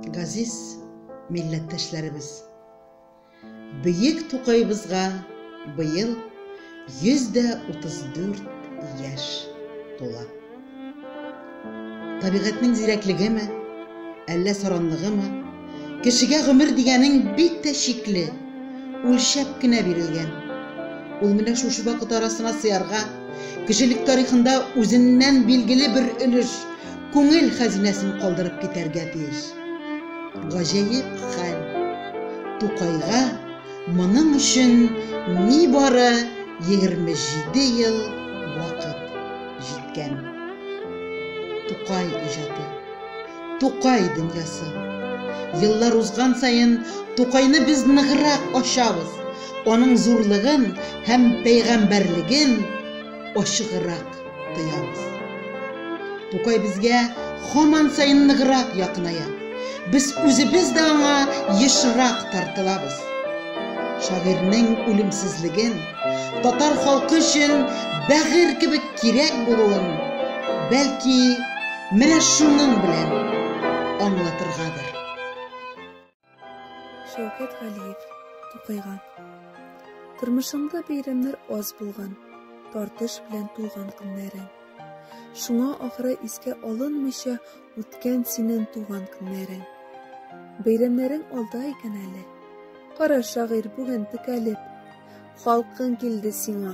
Газиз милләттәшләребез, Бөек Тукайыбызга быел 134 яшь тула. Табигатьнең зирәклегеме, әллә саранлыгымы, кешегә гомер дигәнең бик тә шикле, үлчәп кенә бирелгән. Ул менә шушы вакыт арасына сыярга, кешелек тарихында үзеннән билгеле бер өлеш, күңел хәзинәсен калдырып китәргә тиеш. Гаҗәеп хәл. Тукайга моның өчен ни бары 27 ел вакыт җиткән. Тукай иҗаты, Тукай дөньясы. Еллар узган саен Тукайны без ныграк ачабыз, аның зурлыгын һәм пәйгамбәрлеген ачыграк тоябыз. Тукай безгә һаман саен ныграк якыная. Biz үзебез дә аңа ешрак тартылабыз. Шагыйрьнең үлемсезлеген, татар халкы өчен бәгырь кебек кирәк булуын, бәлки, менә шуның белән аңлатыргадыр. Шәүкәт Галиев, Тукайга. Тормышымда бәйрәмнәр аз булган, тартыш белән тулган көннәрең. Шуңа ахыры искә алынмыйча үткән синең туган көннәрең. Бәйрәмнәрең алда икән әле. Кара шагыйрь бүген текәлеп, халкың килде сиңа,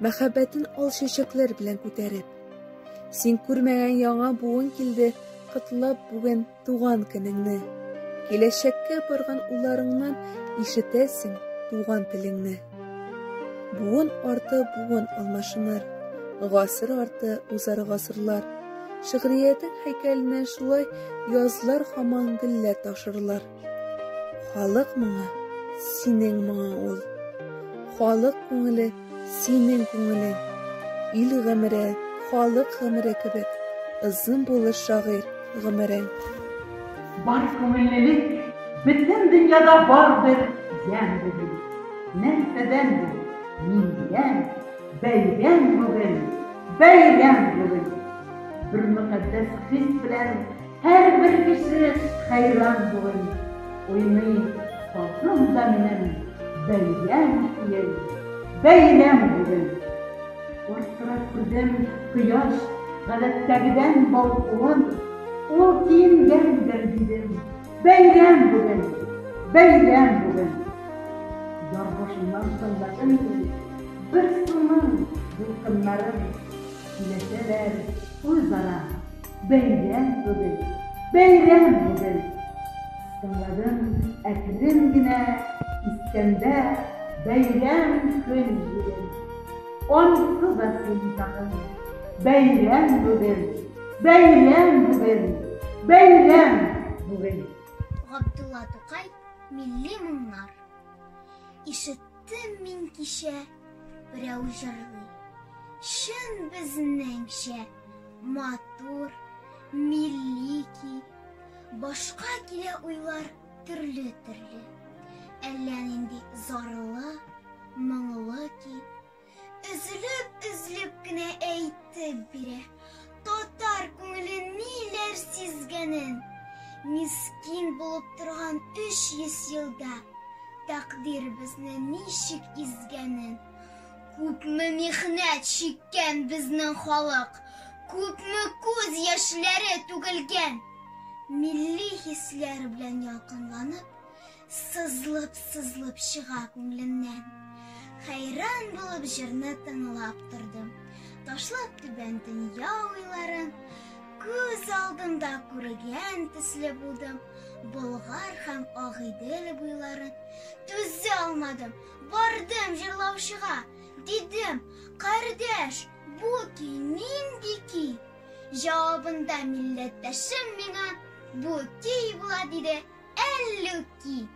мәхәббәтен ал чәчәкләр белән күтәреп. Син күрмәгән яңа буын килде, котлап бүген туган көнеңне. Киләчәккә барган улларыңнан ишетәсең туган телеңне. Буын арты буын алмашыныр, гасыр арты узар гасырлар. Шигъриятың һәйкәленә шулай язлар һаман гөлләр ташырлар. Халык моңа, синең моңа ул. Халык күңеле, синең күңелең. Ил гомере, халык гомере кебек, озын булыр шагыйрь гомерең. Бар күңеллелек бөтен дөньяда бардыр, ян бүген. Нәрсәдән бу? Миндән, бәйрәм бүген, бәйрәм бүген. Bir müqəddəs his bilən hər bir kişi xəyran buğun. Oyunu salsın da mənim bəyrəm deyil, bəyrəm buğun. Ortada kürdüm qıyaş qələtdəgidən balqılan, o kiyingəndir dedim, bəyrəm buğun, bəyrəm buğun. Yar başından sınladın bir sının bulqınlarım, kiləsələr, Uzara, beyren bugün, beyren bugün. Sınladım ekrim güne, iskende, beyren gün bugün. Onsuz da seni takım, beyren bugün, beyren bugün, beyren bugün. Abdullah Tokay, milli munlar. İşittim min kişe, birəv jırlı. Şın bizning şe. Матур, milli ki, başka kile uylar türlü-türlü. Әлләнинди зарылы, моңлы ki, üzülüp генә әйтеп бирә. Татар күңеле ниләр сизгәнен, мискин булып торган 300 елда, тәкъдир безне ничек изгәнен. Күпме михнәт чиккән безнең халык, күпме күз яшьләре түгелгән. Milli хисләр белән ялкынланып, сызлып чыга күңленнән. Хәйран булып җырны тыңлап тордым. Ташлап түбән дөнья уйларын, күз алдымда күргән төсле булдым. Болгар һәм Агыйдел буйларын түзә алмадым, бардым җырлаучыга. Дидем, кардәш, бу ки нинди ки? Җавабында милләттәшем миңа бу ки була диде, әллүки.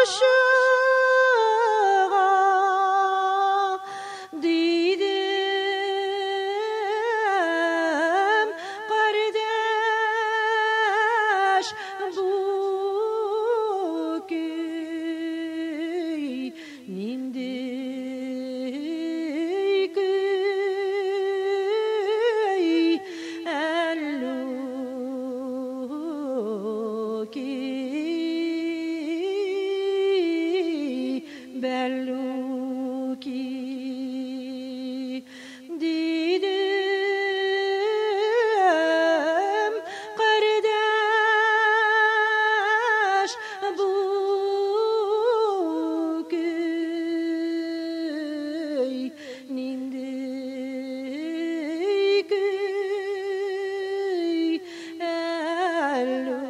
каршыға дейдім қардаш бұ көй нендей көй әллуки бәллуки дейдім қардаш бұ көй нендей көй әллуки.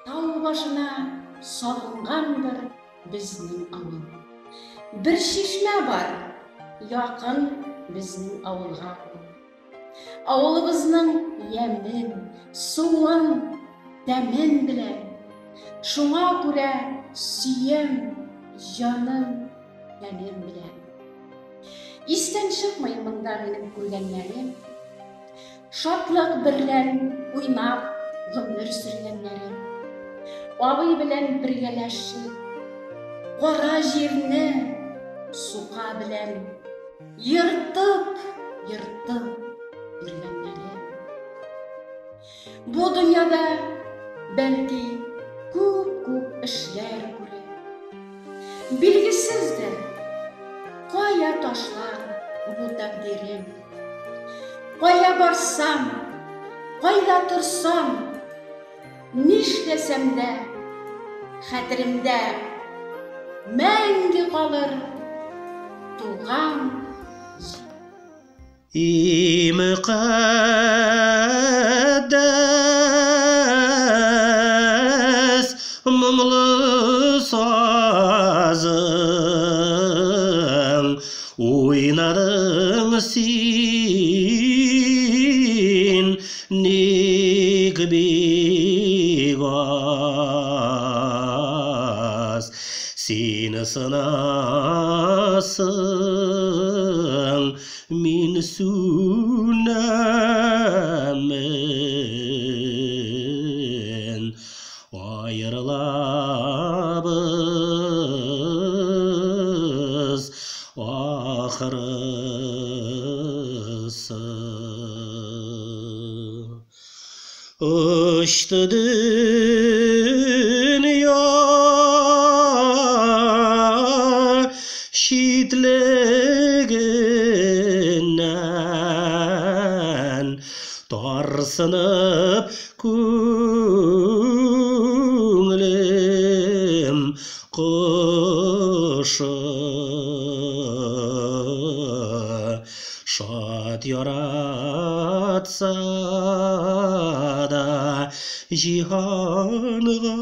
Тау башына салынғандыр біздің ауыл. Бір шешме бар, яқын біздің ауылға. Ауылыбызның емін, суын, дәмін білем. Шуңа күрә сүйем, жаным, тәнем білем. Истен шықмай мында менің күргәннәрем. Шатлык берлән уйнап, гомер сөргәннәрем. Абый белән бергәләшеп, кара җирне сука белән йыртып йөргәннәрем. Бу дөньяда бәлки күп эшләр күрә. Билгесездер, кая ташлар бу тәкъдирем. Кая барсам, кайда торсам, нишләсәм дә, хәтеремдә мәңге калыр туган И мөкаддәс моңлы сазың уйнадың син ник бик аз син сынасың min sünemen ayrılabız ahırısı uçtu dünya şitliğinden tarsınıp көңілім құшы шат яратса да жиһанға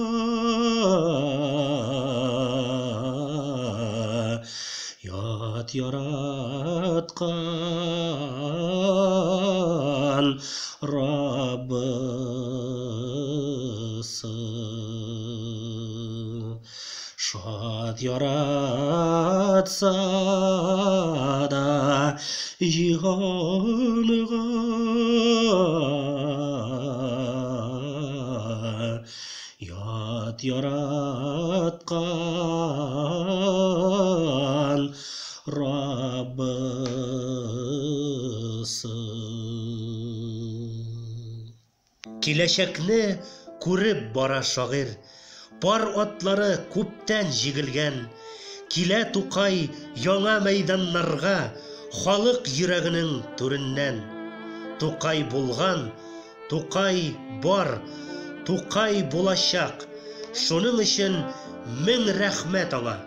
ят яратқан Rabbısı şad yaratsa da cihanıga yat yaratkan Rabbısı. Киләчәкне күреп бара шагыйрь, пар атлары күптән җигелгән. Килә Тукай яңа мәйданнарга, халык йөрәгенең түреннән. Тукай булган, Тукай бар, Тукай булачак. Шуның өчен мең рәхмәт аңа.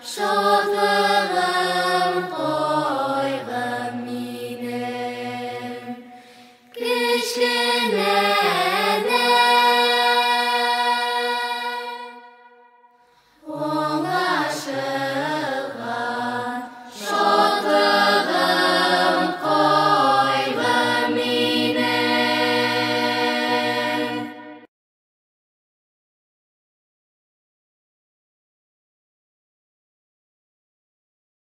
Şadlığım, kaygım benim. Keşke